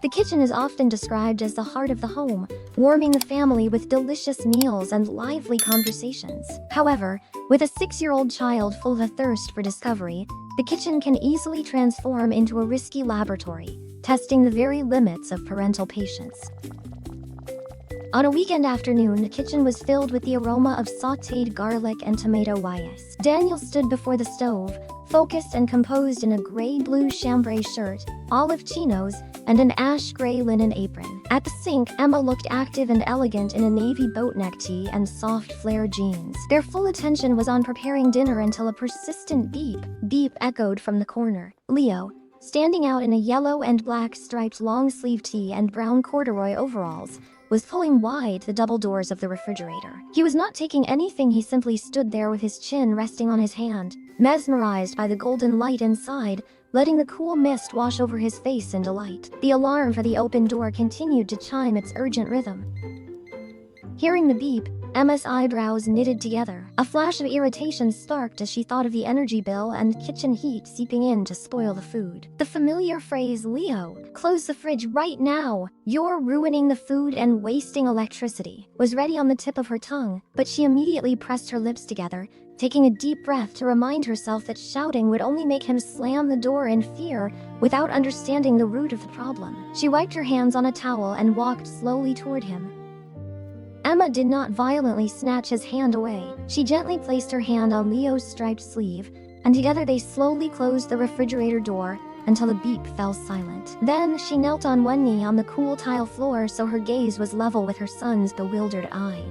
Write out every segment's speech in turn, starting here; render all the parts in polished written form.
The kitchen is often described as the heart of the home, warming the family with delicious meals and lively conversations. However, with a 6-year-old child full of a thirst for discovery, the kitchen can easily transform into a risky laboratory, testing the very limits of parental patience. On a weekend afternoon, the kitchen was filled with the aroma of sautéed garlic and tomato wires. Daniel stood before the stove, focused and composed in a gray-blue chambray shirt, olive chinos, and an ash-gray linen apron. At the sink, Emma looked active and elegant in a navy boatneck tee and soft flare jeans. Their full attention was on preparing dinner until a persistent beep echoed from the corner. Leo, standing out in a yellow and black striped long-sleeve tee and brown corduroy overalls, was pulling wide the double doors of the refrigerator. He was not taking anything, he simply stood there with his chin resting on his hand, mesmerized by the golden light inside, letting the cool mist wash over his face in delight. The alarm for the open door continued to chime its urgent rhythm. Hearing the beep, Emma's eyebrows knitted together. A flash of irritation sparked as she thought of the energy bill and kitchen heat seeping in to spoil the food. The familiar phrase, "Leo, close the fridge right now, you're ruining the food and wasting electricity," was ready on the tip of her tongue, but she immediately pressed her lips together, taking a deep breath to remind herself that shouting would only make him slam the door in fear without understanding the root of the problem. She wiped her hands on a towel and walked slowly toward him. Emma did not violently snatch his hand away. She gently placed her hand on Leo's striped sleeve, and together they slowly closed the refrigerator door until the beep fell silent. Then she knelt on one knee on the cool tile floor so her gaze was level with her son's bewildered eye.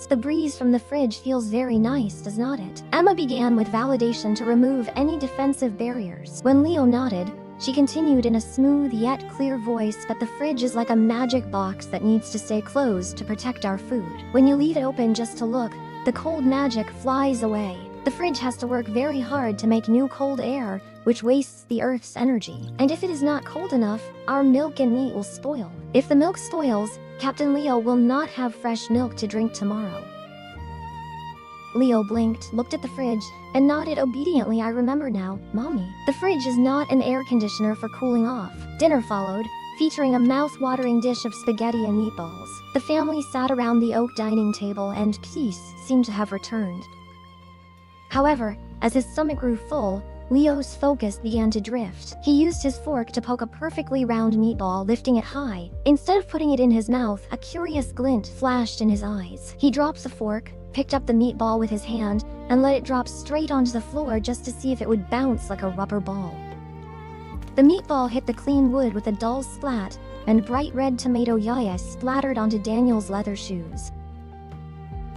"The breeze from the fridge feels very nice, does not it?" Emma began with validation to remove any defensive barriers. When Leo nodded, she continued in a smooth yet clear voice, "But the fridge is like a magic box that needs to stay closed to protect our food. When you leave it open just to look, the cold magic flies away. The fridge has to work very hard to make new cold air, which wastes the Earth's energy. And if it is not cold enough, our milk and meat will spoil. If the milk spoils, Captain Leo will not have fresh milk to drink tomorrow." Leo blinked, looked at the fridge, and nodded obediently. "I remember now, Mommy. The fridge is not an air conditioner for cooling off." Dinner followed, featuring a mouth-watering dish of spaghetti and meatballs. The family sat around the oak dining table and peace seemed to have returned. However, as his stomach grew full, Leo's focus began to drift. He used his fork to poke a perfectly round meatball, lifting it high. Instead of putting it in his mouth, a curious glint flashed in his eyes. He dropped the fork, picked up the meatball with his hand, and let it drop straight onto the floor just to see if it would bounce like a rubber ball. The meatball hit the clean wood with a dull splat, and bright red tomato sauce splattered onto Daniel's leather shoes.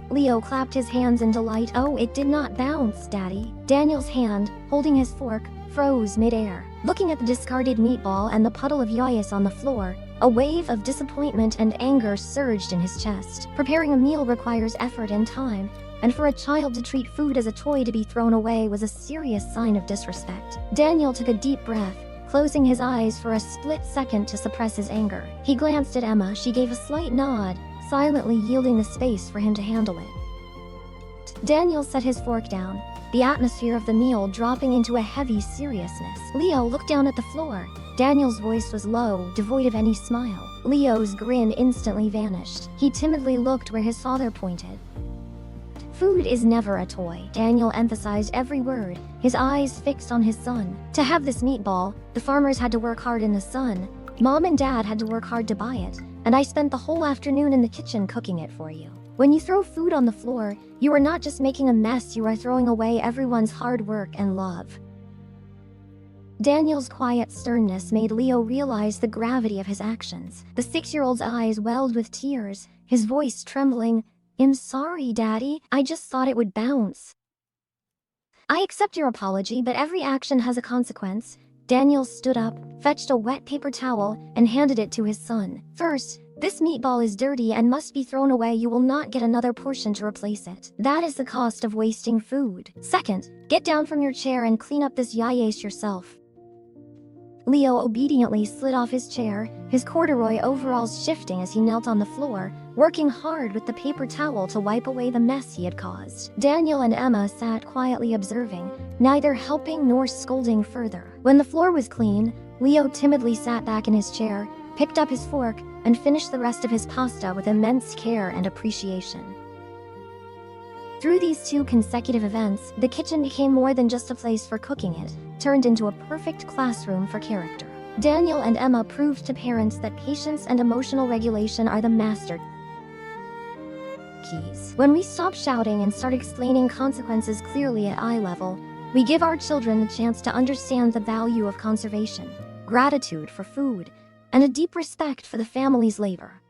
Leo clapped his hands in delight. "Oh, it did not bounce, Daddy." Daniel's hand, holding his fork, froze mid-air. Looking at the discarded meatball and the puddle of sauce on the floor, a wave of disappointment and anger surged in his chest. Preparing a meal requires effort and time, and for a child to treat food as a toy to be thrown away was a serious sign of disrespect. Daniel took a deep breath, closing his eyes for a split second to suppress his anger. He glanced at Emma. She gave a slight nod, silently yielding the space for him to handle it. Daniel set his fork down, the atmosphere of the meal dropping into a heavy seriousness. Leo looked down at the floor. Daniel's voice was low, devoid of any smile. Leo's grin instantly vanished. He timidly looked where his father pointed. "Food is never a toy." Daniel emphasized every word, his eyes fixed on his son. "To have this meatball, the farmers had to work hard in the sun. Mom and Dad had to work hard to buy it, and I spent the whole afternoon in the kitchen cooking it for you. When you throw food on the floor, you are not just making a mess, you are throwing away everyone's hard work and love." Daniel's quiet sternness made Leo realize the gravity of his actions. The 6-year-old's eyes welled with tears, his voice trembling. "I'm sorry, Daddy. I just thought it would bounce." "I accept your apology, but every action has a consequence." Daniel stood up, fetched a wet paper towel, and handed it to his son. "First, this meatball is dirty and must be thrown away. You will not get another portion to replace it. That is the cost of wasting food. Second, get down from your chair and clean up this yayace yourself." Leo obediently slid off his chair, his corduroy overalls shifting as he knelt on the floor, working hard with the paper towel to wipe away the mess he had caused. Daniel and Emma sat quietly observing, neither helping nor scolding further. When the floor was clean, Leo timidly sat back in his chair, picked up his fork, and finished the rest of his pasta with immense care and appreciation. Through these 2 consecutive events, the kitchen became more than just a place for cooking. It turned into a perfect classroom for character. Daniel and Emma proved to parents that patience and emotional regulation are the master keys. When we stop shouting and start explaining consequences clearly at eye level, we give our children the chance to understand the value of conservation, gratitude for food, and a deep respect for the family's labor.